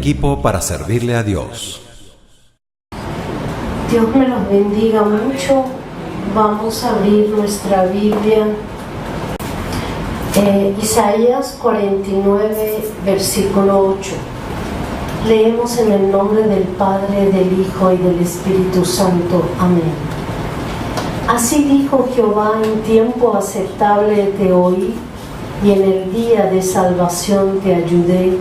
equipo para servirle a Dios. Dios me los bendiga mucho. Vamos a abrir nuestra Biblia. Isaías 49, versículo 8. Leemos en el nombre del Padre, del Hijo y del Espíritu Santo. Amén. Así dijo Jehová: en tiempo aceptable te oí, y en el día de salvación te ayudé,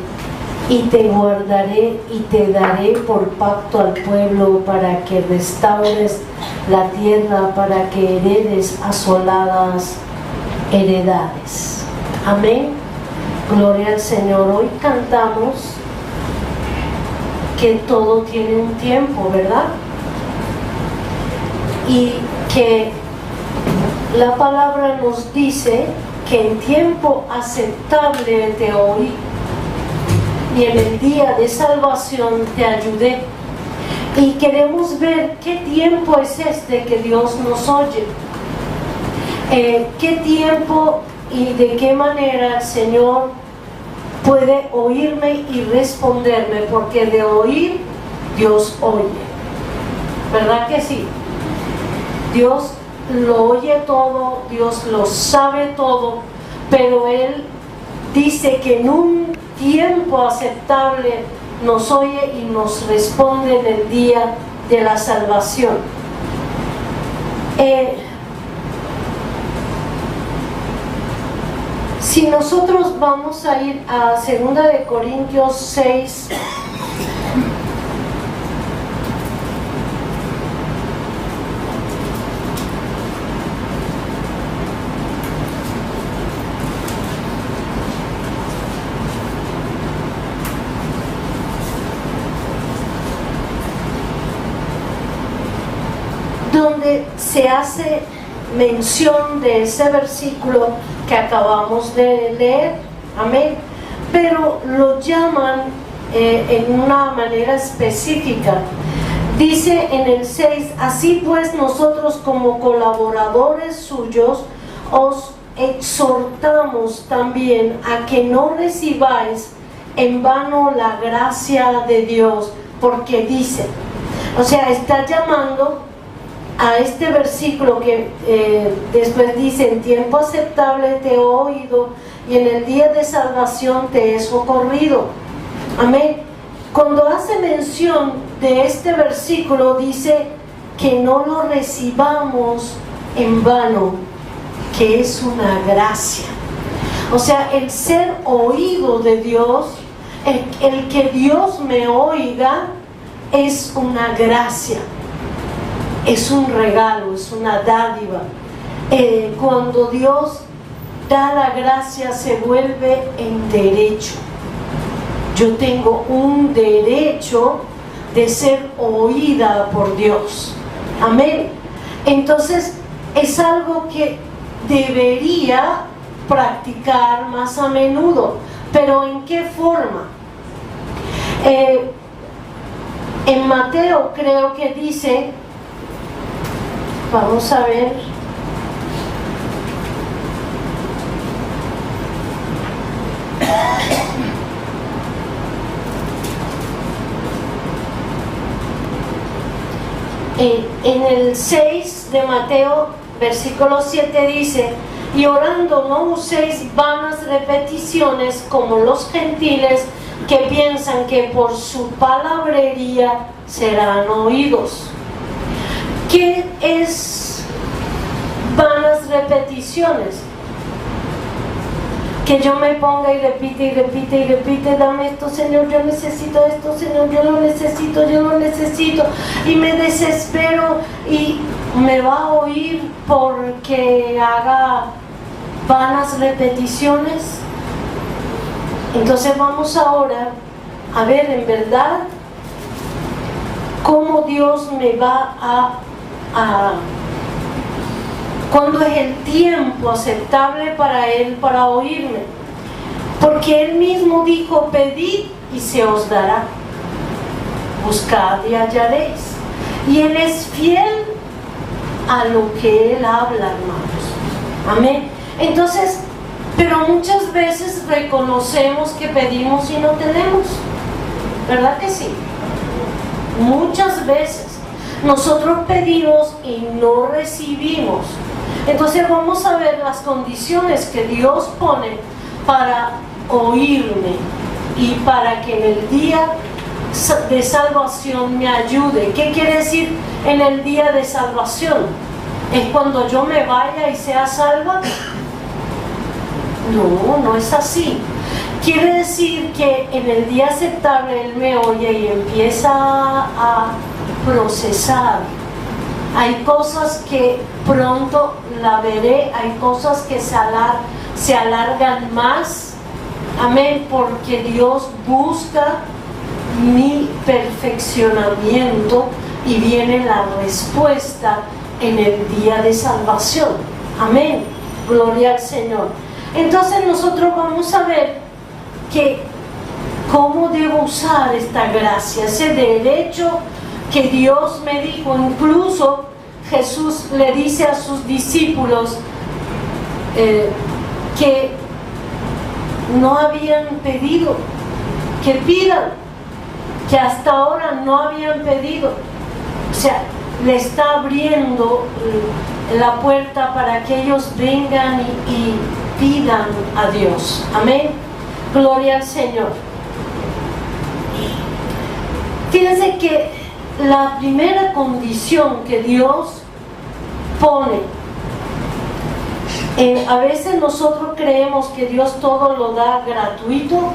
y te guardaré y te daré por pacto al pueblo, para que restaures la tierra, para que heredes asoladas heredades. Amén. Gloria al Señor. Hoy cantamos que todo tiene un tiempo, ¿verdad? Y que la palabra nos dice que en tiempo aceptable te oí, y en el día de salvación te ayudé. Y queremos ver qué tiempo es este que Dios nos oye. Qué tiempo y de qué manera el Señor puede oírme y responderme, porque de oír Dios oye. ¿Verdad que sí? Dios lo oye todo, Dios lo sabe todo, pero Él dice que en un tiempo aceptable nos oye y nos responde en el día de la salvación. Si nosotros vamos a ir a 2 de Corintios 6, donde se hace mención de ese versículo que acabamos de leer, amén, pero lo llaman en una manera específica. Dice en el 6: así pues nosotros, como colaboradores suyos, os exhortamos también a que no recibáis en vano la gracia de Dios, porque dice, o sea, está llamando a este versículo que después dice: en tiempo aceptable te he oído, y en el día de salvación te he socorrido. Amén. Cuando hace mención de este versículo, dice que no lo recibamos en vano, que es una gracia. O sea, el ser oído de Dios, el que Dios me oiga, es una gracia. Es un regalo, es una dádiva. Cuando Dios da la gracia, se vuelve en derecho. Yo tengo un derecho de ser oída por Dios. Amén. Entonces, es algo que debería practicar más a menudo. ¿Pero en qué forma? En Mateo creo que dice... Vamos a ver. En el 6 de Mateo, versículo 7 dice: y orando no uséis vanas repeticiones como los gentiles, que piensan que por su palabrería serán oídos. ¿Qué es vanas repeticiones? Que yo me ponga y repite y repite y repite: dame esto, Señor, yo necesito esto, Señor, yo lo necesito, y me desespero, y me va a oír porque haga vanas repeticiones. Entonces vamos ahora a ver en verdad cómo Dios me va a cuándo es el tiempo aceptable para Él para oírme, porque Él mismo dijo: pedid y se os dará, buscad y hallaréis. Y Él es fiel a lo que Él habla, hermanos. Amén. Entonces, pero muchas veces reconocemos que pedimos y no tenemos. ¿verdad que sí? Muchas veces nosotros pedimos y no recibimos. Entonces vamos a ver las condiciones que Dios pone para oírme y para que en el día de salvación me ayude. ¿Qué quiere decir en el día de salvación? ¿Es cuando yo me vaya y sea salva? No, no es así. Quiere decir que en el día aceptable Él me oye y empieza a procesar. Hay cosas que pronto la veré, hay cosas que se alargan más. Amén, porque Dios busca mi perfeccionamiento y viene la respuesta en el día de salvación. Amén, gloria al Señor. Entonces nosotros vamos a ver que cómo debo usar esta gracia, ese derecho que Dios me dijo. Incluso Jesús le dice a sus discípulos que no habían pedido, que pidan, que hasta ahora no habían pedido. O sea, le está abriendo la puerta para que ellos vengan y pidan a Dios. Amén, gloria al Señor. Fíjense que la primera condición que Dios pone, a veces nosotros creemos que Dios todo lo da gratuito,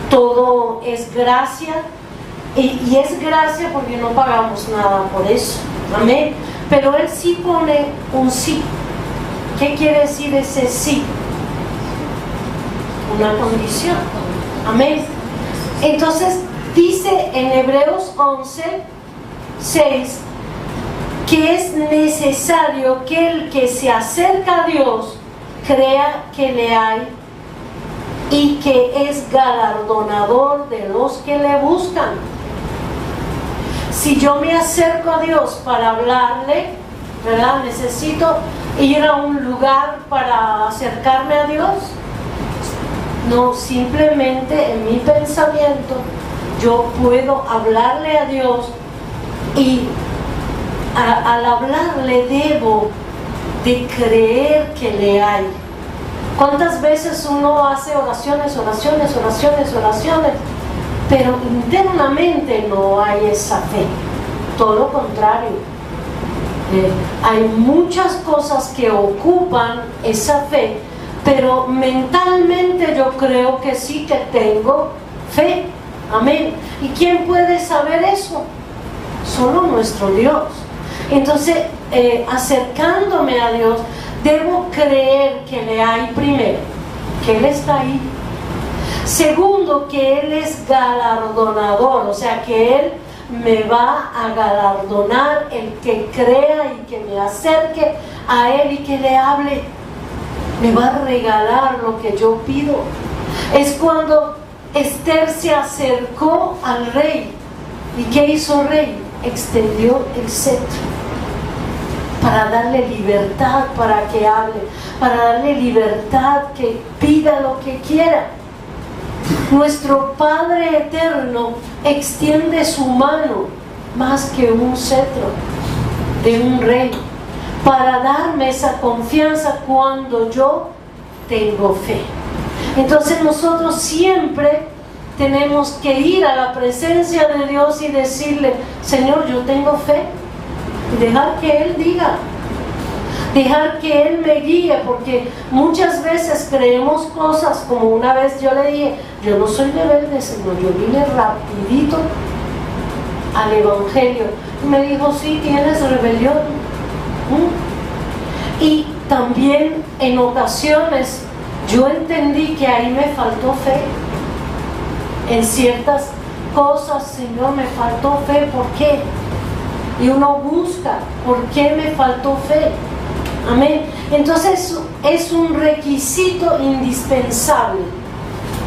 todo es gracia, y es gracia porque no pagamos nada por eso. Amén. Pero Él sí pone un sí. ¿Qué quiere decir ese sí? Una condición. Amén. Entonces dice en Hebreos 11:6 que es necesario que el que se acerca a Dios crea que le hay y que es galardonador de los que le buscan. Si yo me acerco a Dios para hablarle, ¿verdad? Necesito ir a un lugar para acercarme a Dios. No, simplemente en mi pensamiento yo puedo hablarle a Dios y al hablarle debo de creer que le hay. ¿Cuántas veces uno hace oraciones, pero internamente no hay esa fe? Todo lo contrario. Hay muchas cosas que ocupan esa fe, pero mentalmente yo creo que sí que tengo fe. Amén. ¿Y quién puede saber eso? Solo nuestro Dios. Entonces, acercándome a Dios, debo creer que le hay primero, que Él está ahí. Segundo, que Él es galardonador, o sea, que Él me va a galardonar, el que crea y que me acerque a Él y que le hable, me va a regalar lo que yo pido. Es cuando Esther se acercó al rey. ¿Y qué hizo el rey? Extendió el cetro para darle libertad para que hable, para darle libertad que pida lo que quiera. Nuestro Padre eterno extiende su mano más que un cetro de un rey para darme esa confianza cuando yo tengo fe. Entonces nosotros siempre tenemos que ir a la presencia de Dios y decirle: Señor, yo tengo fe, y dejar que Él diga, dejar que Él me guíe, porque muchas veces creemos cosas, como una vez yo le dije: yo no soy rebelde, Señor, yo vine rapidito al Evangelio. Y me dijo: sí, tienes rebelión. Y también en ocasiones yo entendí que ahí me faltó fe. En ciertas cosas, Señor, me faltó fe. ¿Por qué? Y uno busca, ¿por qué me faltó fe? Amén. Entonces es un requisito indispensable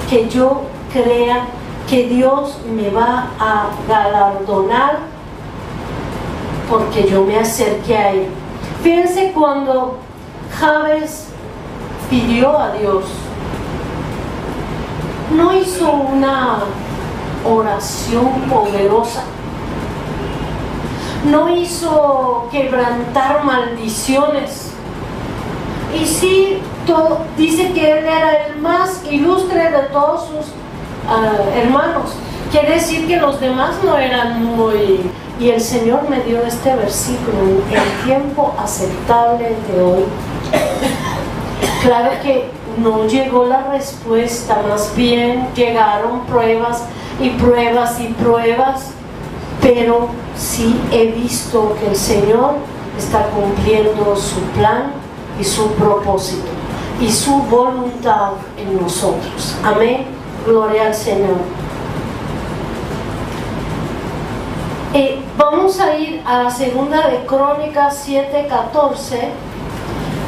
que yo crea que Dios me va a galardonar porque yo me acerqué a Él. Fíjense cuando Jabes pidió a Dios, no hizo una oración poderosa. No hizo quebrantar maldiciones. Y sí, dice que él era el más ilustre de todos sus hermanos. Quiere decir que los demás no eran muy... Y el Señor me dio este versículo: el tiempo aceptable de hoy. Claro que no llegó la respuesta, más bien llegaron pruebas y pruebas y pruebas, pero sí he visto que el Señor está cumpliendo su plan y su propósito y su voluntad en nosotros. Amén, gloria al Señor. Vamos a ir a Segunda de Crónicas 7:14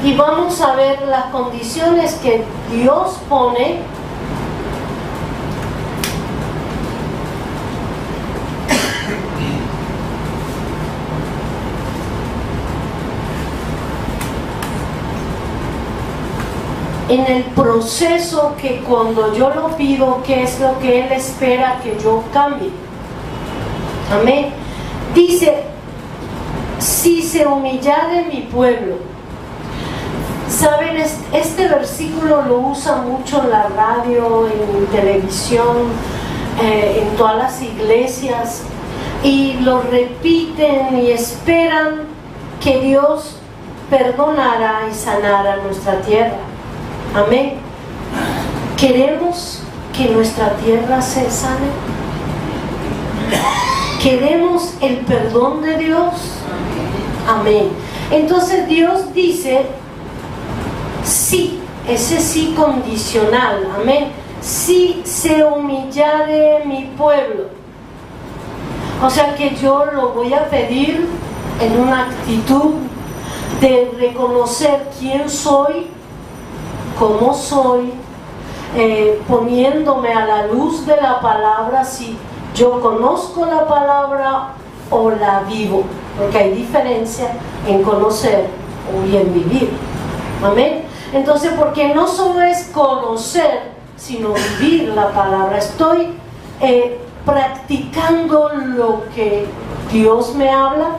y vamos a ver las condiciones que Dios pone en el proceso, que cuando yo lo pido, ¿qué es lo que Él espera que yo cambie? Amén. Dice: si se humillare mi pueblo. Saben, este versículo lo usa mucho en la radio, en televisión, en todas las iglesias, y lo repiten y esperan que Dios perdonara y sanara nuestra tierra. Amén. ¿Queremos que nuestra tierra se sane? ¿Queremos el perdón de Dios? Amén. Entonces Dios dice sí, ese sí condicional. Amén. Si se humillare mi pueblo. O sea que yo lo voy a pedir en una actitud de reconocer quién soy, cómo soy, poniéndome a la luz de la palabra, si yo conozco la palabra o la vivo, porque hay diferencia en conocer y en vivir. Amén. Entonces, porque no solo es conocer, sino vivir la palabra. Estoy practicando lo que Dios me habla.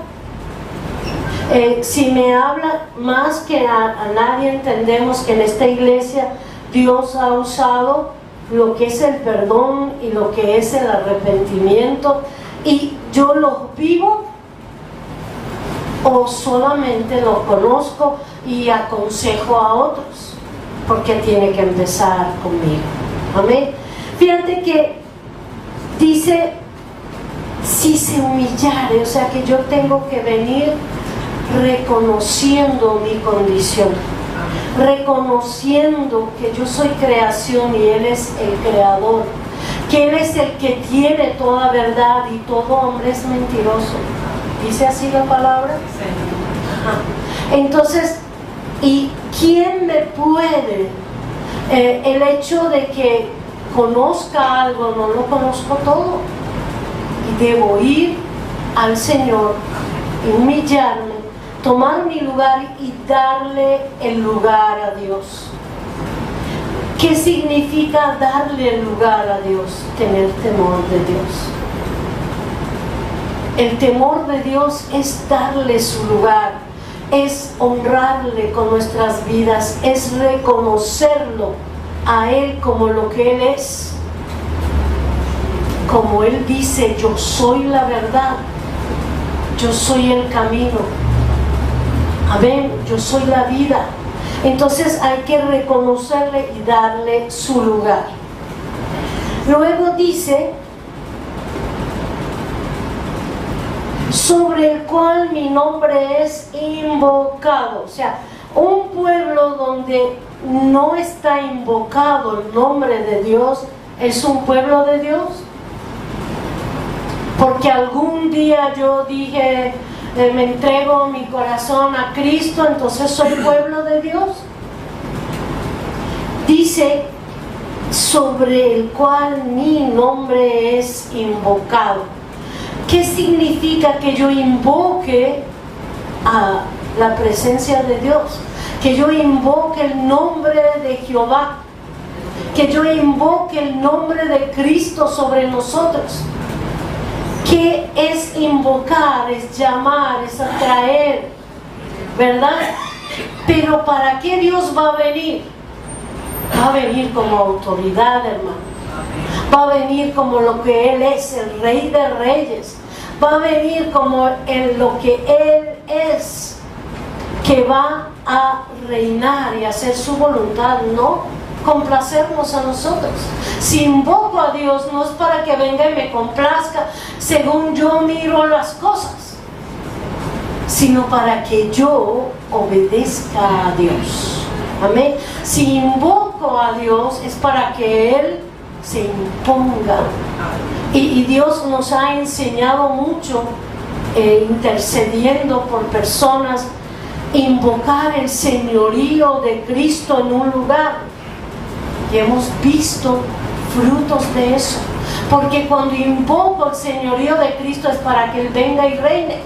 Si me habla más que a nadie, entendemos que en esta iglesia Dios ha usado lo que es el perdón y lo que es el arrepentimiento, y yo lo vivo, o solamente lo conozco y aconsejo a otros, porque tiene que empezar conmigo. Amén. Fíjate que dice si se humillare, o sea que yo tengo que venir reconociendo mi condición, reconociendo que yo soy creación y Él es el creador, que Él es el que tiene toda verdad y todo hombre es mentiroso. ¿Dice así la palabra? Sí. Entonces, ¿y quién me puede? El hecho de que conozca algo, no lo conozco todo, y debo ir al Señor, humillarme, tomar mi lugar y darle el lugar a Dios. ¿Qué significa darle el lugar a Dios? Tener temor de Dios. El temor de Dios es darle su lugar, es honrarle con nuestras vidas, es reconocerlo a Él como lo que Él es. Como Él dice: yo soy la verdad, yo soy el camino. Amén, yo soy la vida. Entonces hay que reconocerle y darle su lugar. Luego dice: sobre el cual mi nombre es invocado. O sea, un pueblo donde no está invocado el nombre de Dios, ¿es un pueblo de Dios? Porque algún día yo dije, me entrego mi corazón a Cristo, entonces soy pueblo de Dios. Dice: sobre el cual mi nombre es invocado. ¿Qué significa que yo invoque a la presencia de Dios? Que yo invoque el nombre de Jehová, que yo invoque el nombre de Cristo sobre nosotros. ¿Qué es invocar? Es llamar, es atraer, ¿verdad? Pero ¿para qué Dios va a venir? Va a venir como autoridad, hermano. Va a venir como lo que Él es, el Rey de Reyes. Va a venir como en lo que Él es, que va a reinar y hacer su voluntad, no complacernos a nosotros. Si invoco a Dios, no es para que venga y me complazca según yo miro las cosas, sino para que yo obedezca a Dios. Amén. Si invoco a Dios es para que Él se imponga. Y Dios nos ha enseñado mucho, intercediendo por personas, invocar el señorío de Cristo en un lugar. Y hemos visto frutos de eso. Porque cuando invoco el señorío de Cristo es para que Él venga y reine.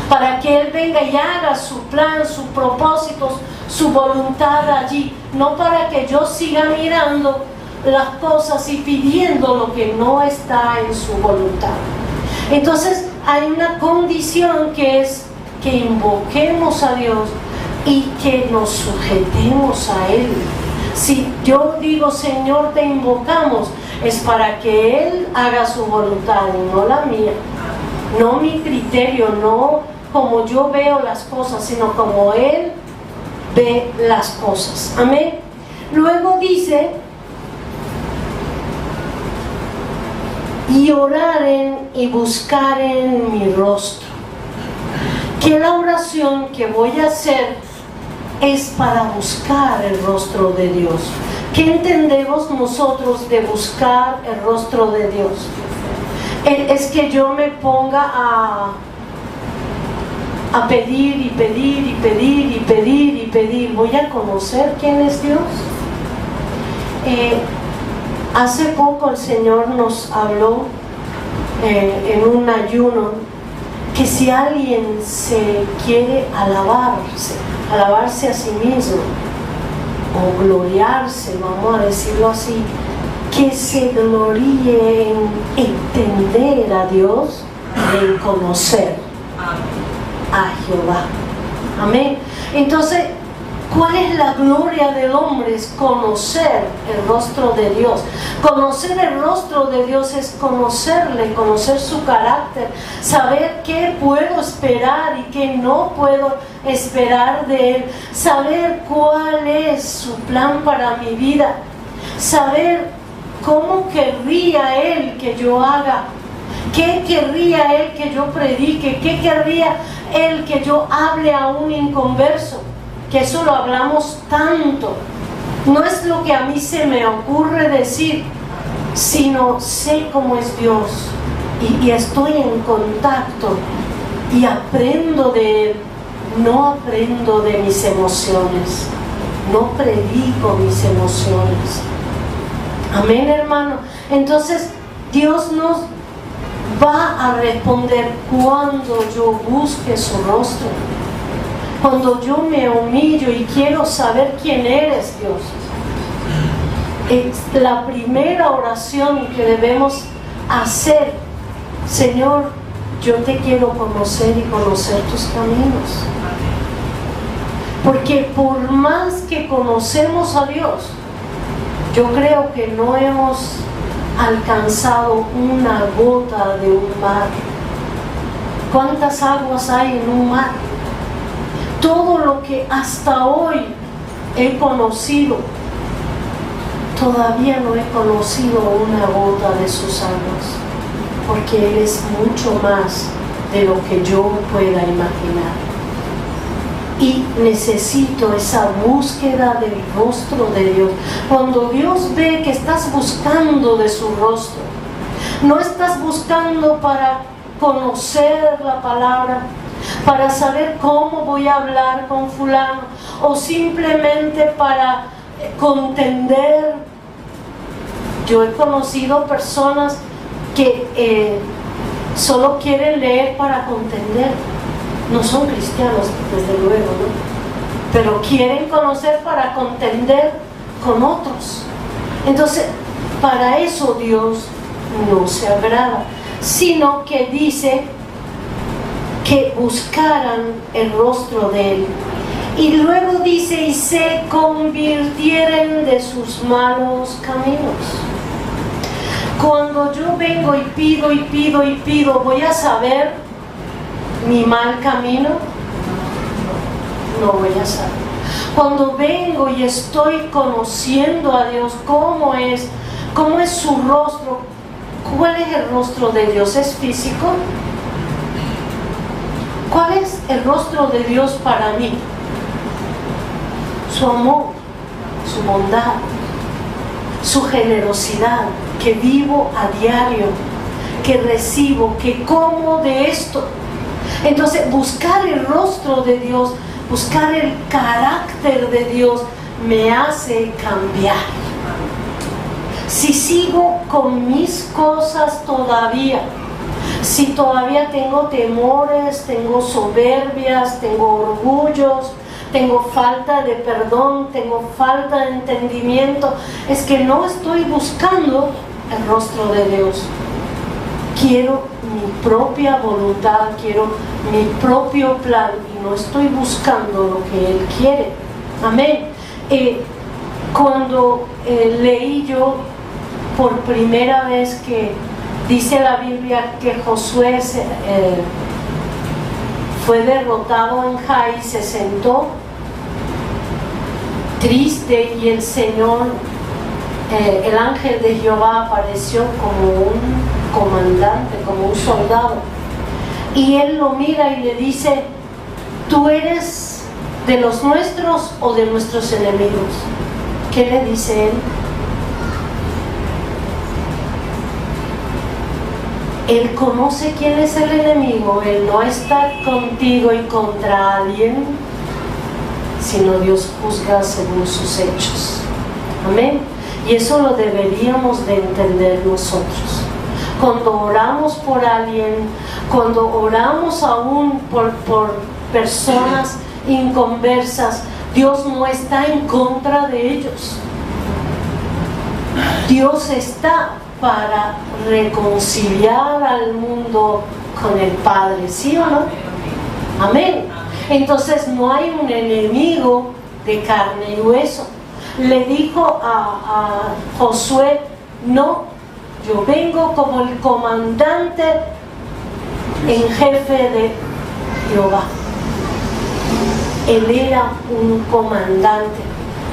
Para que Él venga y haga su plan, sus propósitos, su voluntad allí. No para que yo siga mirando las cosas y pidiendo lo que no está en su voluntad. Entonces hay una condición que es que invoquemos a Dios y que nos sujetemos a Él. Si yo digo, Señor, te invocamos, es para que Él haga su voluntad y no la mía, no mi criterio, no como yo veo las cosas, sino como Él ve las cosas. Amén. Luego dice, y oraren y buscaren mi rostro. Que la oración que voy a hacer es para buscar el rostro de Dios. ¿Qué entendemos nosotros de buscar el rostro de Dios? Es que yo me ponga a pedir y pedir y pedir y pedir y pedir. ¿Voy a conocer quién es Dios? Hace poco el Señor nos habló en un ayuno que si alguien se quiere alabarse a sí mismo o gloriarse, vamos a decirlo así, que se gloríe en entender a Dios, en conocer a Jehová. Amén. Entonces, ¿cuál es la gloria del hombre? Es conocer el rostro de Dios. Conocer el rostro de Dios es conocerle, conocer su carácter, saber qué puedo esperar y qué no puedo esperar de Él, saber cuál es su plan para mi vida, saber cómo querría Él que yo haga, qué querría Él que yo predique, qué querría Él que yo hable a un inconverso. Que eso lo hablamos tanto. No es lo que a mí se me ocurre decir, sino sé cómo es Dios y estoy en contacto y aprendo de Él. No aprendo de mis emociones, no predico mis emociones. Amén, hermano. Entonces Dios nos va a responder cuando yo busque su rostro. Cuando yo me humillo y quiero saber quién eres, Dios. Es la primera oración que debemos hacer. Señor, yo te quiero conocer y conocer tus caminos. Porque por más que conocemos a Dios, yo creo que no hemos alcanzado una gota de un mar. ¿Cuántas aguas hay en un mar? Todo lo que hasta hoy he conocido, todavía no he conocido una gota de sus aguas, porque Él es mucho más de lo que yo pueda imaginar. Y necesito esa búsqueda del rostro de Dios. Cuando Dios ve que estás buscando de su rostro, no estás buscando para conocer la palabra, para saber cómo voy a hablar con fulano, o simplemente para contender. Yo he conocido personas que solo quieren leer para contender. No son cristianos, desde luego, ¿no? Pero quieren conocer para contender con otros. Entonces, para eso Dios no se agrada, sino que dice que buscaran el rostro de Él. Y luego dice, y se convirtieren de sus malos caminos. Cuando yo vengo y pido y pido y pido, ¿voy a saber mi mal camino? No voy a saber. Cuando vengo y estoy conociendo a Dios, ¿cómo es su rostro? ¿Cuál es el rostro de Dios? ¿Es físico? ¿Cuál es el rostro de Dios para mí? Su amor, su bondad, su generosidad, que vivo a diario, que recibo, que como de esto. Entonces, buscar el rostro de Dios, buscar el carácter de Dios, me hace cambiar. Si sigo con mis cosas todavía, si todavía tengo temores, tengo soberbias, tengo orgullos, tengo falta de perdón, tengo falta de entendimiento, es que no estoy buscando el rostro de Dios. Quiero mi propia voluntad, quiero mi propio plan y no estoy buscando lo que Él quiere. Amén. Cuando leí yo por primera vez que dice la Biblia que Josué fue derrotado en Jai, se sentó triste y el Señor, el ángel de Jehová apareció como un comandante, como un soldado, y él lo mira y le dice, ¿tú eres de los nuestros o de nuestros enemigos? ¿Qué le dice él? Él conoce quién es el enemigo. Él no está contigo y contra alguien, sino Dios juzga según sus hechos. Amén. Y eso lo deberíamos de entender nosotros. Cuando oramos por alguien, cuando oramos aún por personas inconversas, Dios no está en contra de ellos. Dios está para reconciliar al mundo con el Padre, ¿sí o no? Amén. Entonces no hay un enemigo de carne y hueso. Le dijo a Josué, no, yo vengo como el comandante en jefe de Jehová. Él era un comandante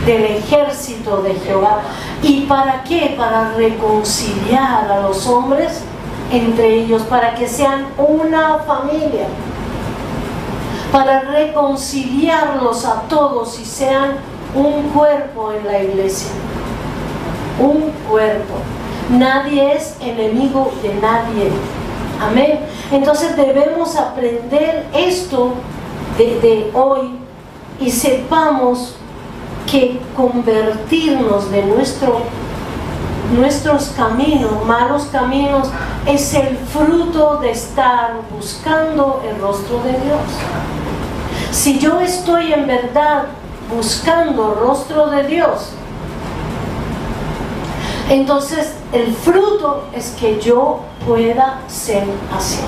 del ejército de Jehová. ¿Y para qué? Para reconciliar a los hombres entre ellos, para que sean una familia, para reconciliarlos a todos y sean un cuerpo en la iglesia. Un cuerpo. Nadie es enemigo de nadie. Amén. Entonces debemos aprender esto de hoy y sepamos que convertirnos de nuestros caminos, malos caminos, es el fruto de estar buscando el rostro de Dios. Si yo estoy en verdad buscando el rostro de Dios, entonces el fruto es que yo pueda ser así.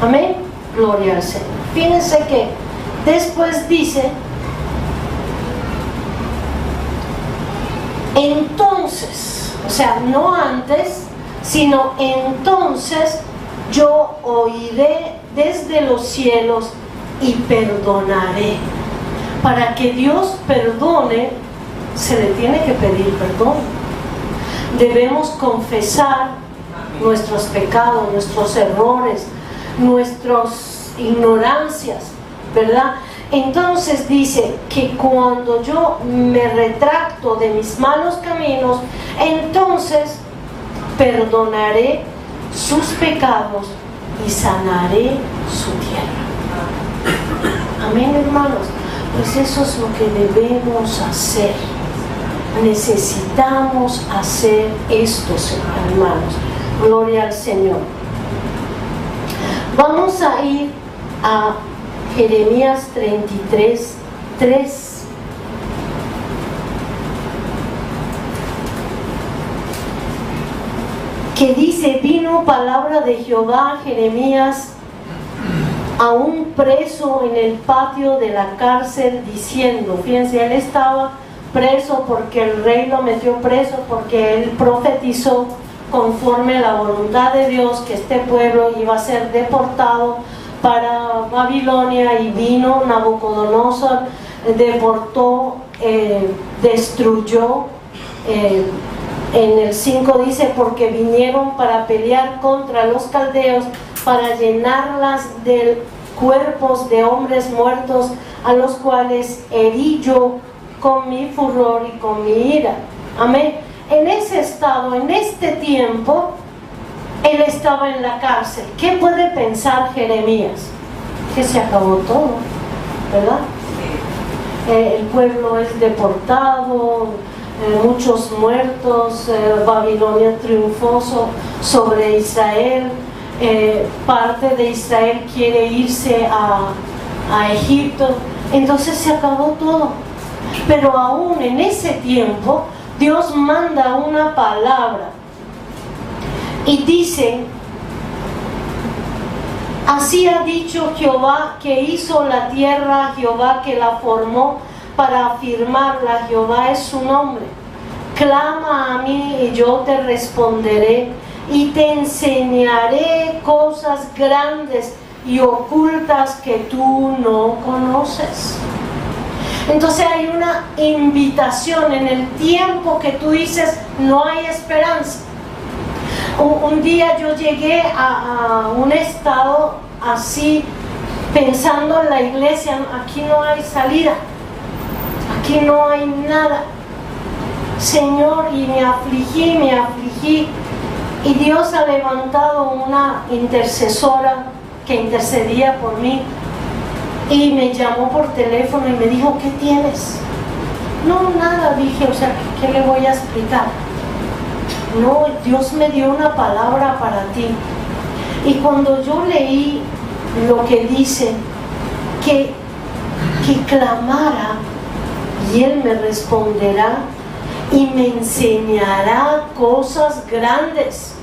Amén. Gloria al Señor. Fíjense que después dice, entonces, o sea, no antes, sino entonces yo oiré desde los cielos y perdonaré. Para que Dios perdone, se le tiene que pedir perdón. Debemos confesar nuestros pecados, nuestros errores, nuestras ignorancias, ¿verdad? Entonces dice que cuando yo me retracto de mis malos caminos, entonces perdonaré sus pecados y sanaré su tierra. Amén, hermanos. Pues eso es lo que debemos hacer. Necesitamos hacer esto, hermanos. Gloria al Señor. Vamos a ir a Jeremías 33:3. que dice: vino palabra de Jehová a Jeremías, a un preso en el patio de la cárcel, diciendo, fíjense, él estaba preso porque el rey lo metió preso, porque él profetizó conforme a la voluntad de Dios que este pueblo iba a ser deportado para Babilonia, y vino Nabucodonosor, deportó, destruyó. En el 5 dice: porque vinieron para pelear contra los caldeos, para llenarlas de cuerpos de hombres muertos, a los cuales herí yo con mi furor y con mi ira. Amén. En ese estado, en este tiempo, él estaba en la cárcel. ¿Qué puede pensar Jeremías? Que se acabó todo, ¿verdad? El pueblo es deportado, muchos muertos, Babilonia triunfó sobre Israel, parte de Israel quiere irse a Egipto, entonces se acabó todo. Pero aún en ese tiempo Dios manda una palabra y dice: así ha dicho Jehová que hizo la tierra, Jehová que la formó para afirmarla, Jehová es su nombre. Clama a mí y yo te responderé, y te enseñaré cosas grandes y ocultas que tú no conoces. Entonces hay una invitación en el tiempo que tú dices no hay esperanza. Un día yo llegué a un estado así, pensando en la iglesia: aquí no hay salida, aquí no hay nada, Señor, y me afligí, y Dios ha levantado una intercesora que intercedía por mí, y me llamó por teléfono y me dijo: ¿qué tienes? No, nada, dije, o sea, ¿qué le voy a explicar? No, Dios me dio una palabra para ti. Y cuando yo leí lo que dice, que clamara y Él me responderá y me enseñará cosas grandes.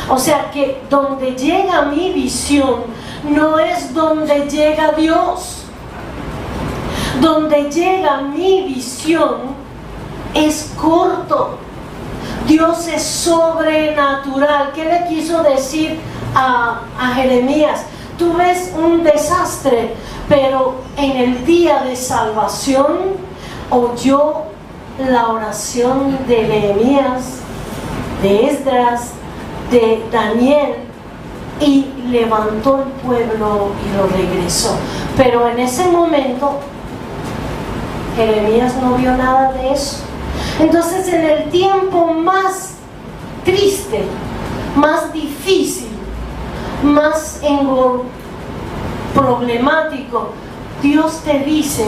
O sea que donde llega mi visión no es donde llega Dios. Donde llega mi visión es corto. Dios es sobrenatural. ¿Qué le quiso decir a Jeremías? Tú ves un desastre, pero en el día de salvación oyó la oración de Nehemías, de Esdras, de Daniel, y levantó el pueblo y lo regresó. Pero en ese momento Jeremías no vio nada de eso. Entonces, en el tiempo más triste, más difícil, más problemático, Dios te dice: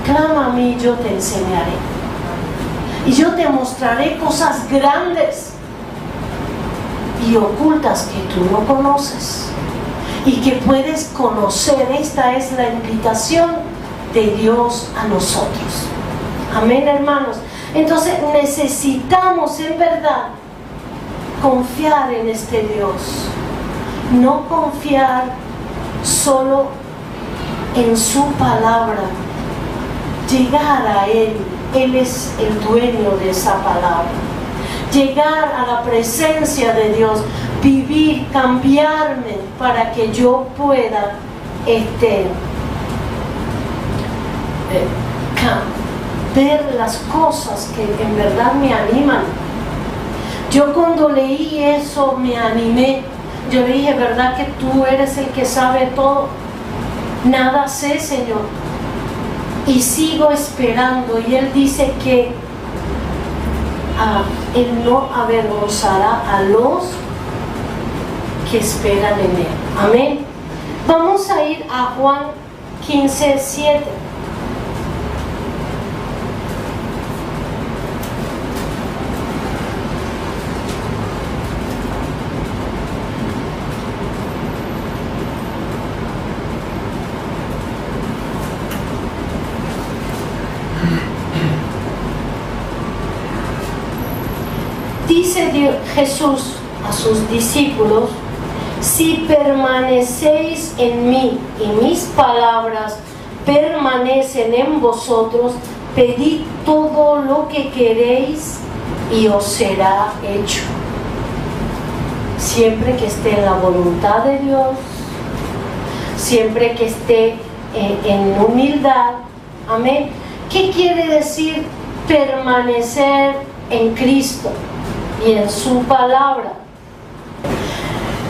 clama a mí, yo te enseñaré, y yo te mostraré cosas grandes y ocultas que tú no conoces y que puedes conocer. Esta es la invitación de Dios a nosotros. Amén, hermanos. Entonces necesitamos en verdad confiar en este Dios, no confiar solo en su palabra, llegar a Él. Él es el dueño de esa palabra. Llegar a la presencia de Dios, vivir, cambiarme para que yo pueda ver las cosas que en verdad me animan. Yo cuando leí eso me animé. Yo le dije: ¿verdad que tú eres el que sabe todo? Nada sé, Señor. Y sigo esperando. Y Él dice que Él no avergonzará a los que esperan en Él. Amén. Vamos a ir a Juan 15:7. Dice Jesús: a sus discípulos: si permanecéis en mí y mis palabras permanecen en vosotros, pedid todo lo que queréis y os será hecho. Siempre que esté en la voluntad de Dios, siempre que esté en humildad. Amén. ¿Qué quiere decir permanecer en Cristo y en su palabra?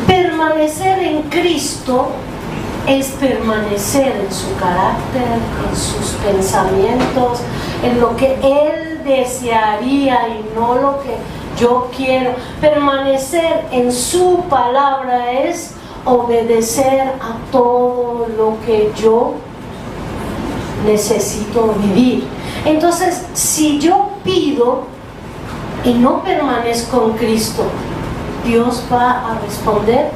Permanecer en Cristo es permanecer en su carácter, en sus pensamientos, en lo que Él desearía y no lo que yo quiero. Permanecer en su palabra es obedecer a todo lo que yo necesito vivir. Entonces, si yo pido y no permanezco en Cristo, Dios va a responder,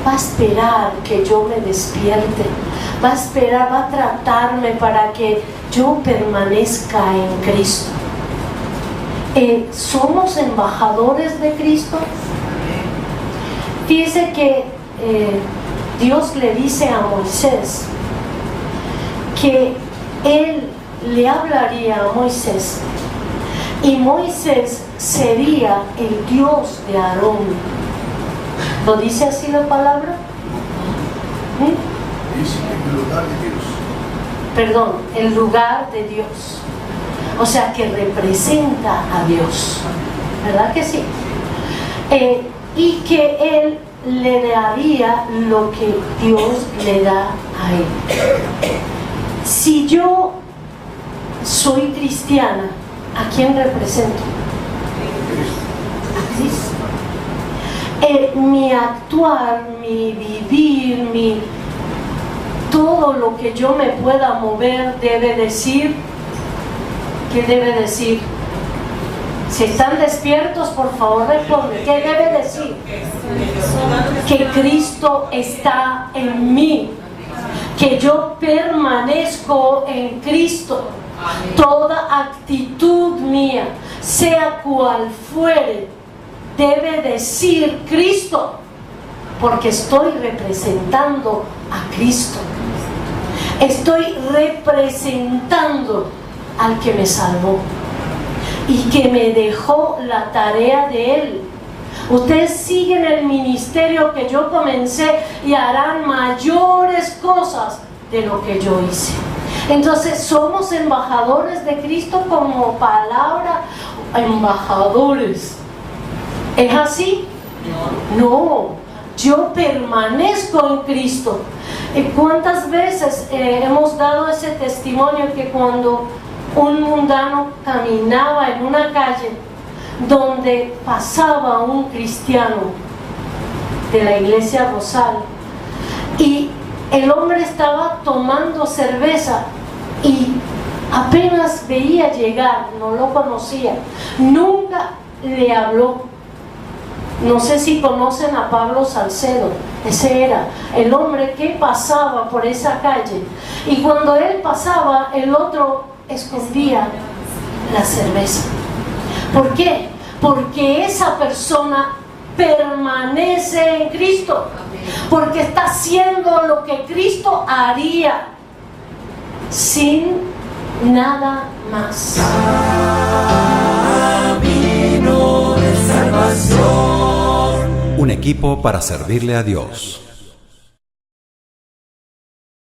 va a esperar que yo me despierte, va a esperar, va a tratarme para que yo permanezca en Cristo. ¿Somos embajadores de Cristo? Fíjese que Dios le dice a Moisés que Él le hablaría a Moisés y Moisés sería el Dios de Aarón. ¿Lo dice así la palabra? Dice el lugar de Dios. Perdón, el lugar de Dios. O sea, que representa a Dios. ¿Verdad que sí? Y que Él le daría lo que Dios le da a Él. Si yo soy cristiana, ¿a quién represento? A Cristo. Mi actuar, mi vivir, todo lo que yo me pueda mover debe decir. ¿Qué debe decir? Si están despiertos, por favor responde. ¿Qué debe decir? Que Cristo está en mí, que yo permanezco en Cristo. Toda actitud mía, sea cual fuere, debe decir Cristo, porque estoy representando a Cristo. Estoy representando al que me salvó y que me dejó la tarea de Él. Ustedes siguen el ministerio que yo comencé y harán mayores cosas de lo que yo hice. Entonces, ¿somos embajadores de Cristo como palabra? Embajadores. ¿Es así? No, yo permanezco en Cristo. ¿Cuántas veces hemos dado ese testimonio que cuando un mundano caminaba en una calle donde pasaba un cristiano de la iglesia Rosal y el hombre estaba tomando cerveza y apenas veía llegar, no lo conocía, nunca le habló? No sé si conocen a Pablo Salcedo. Ese era el hombre que pasaba por esa calle y cuando él pasaba el otro escondía la cerveza. ¿Por qué? Porque esa persona permanece en Cristo, porque está haciendo lo que Cristo haría sin nada más. Un equipo para servirle a Dios.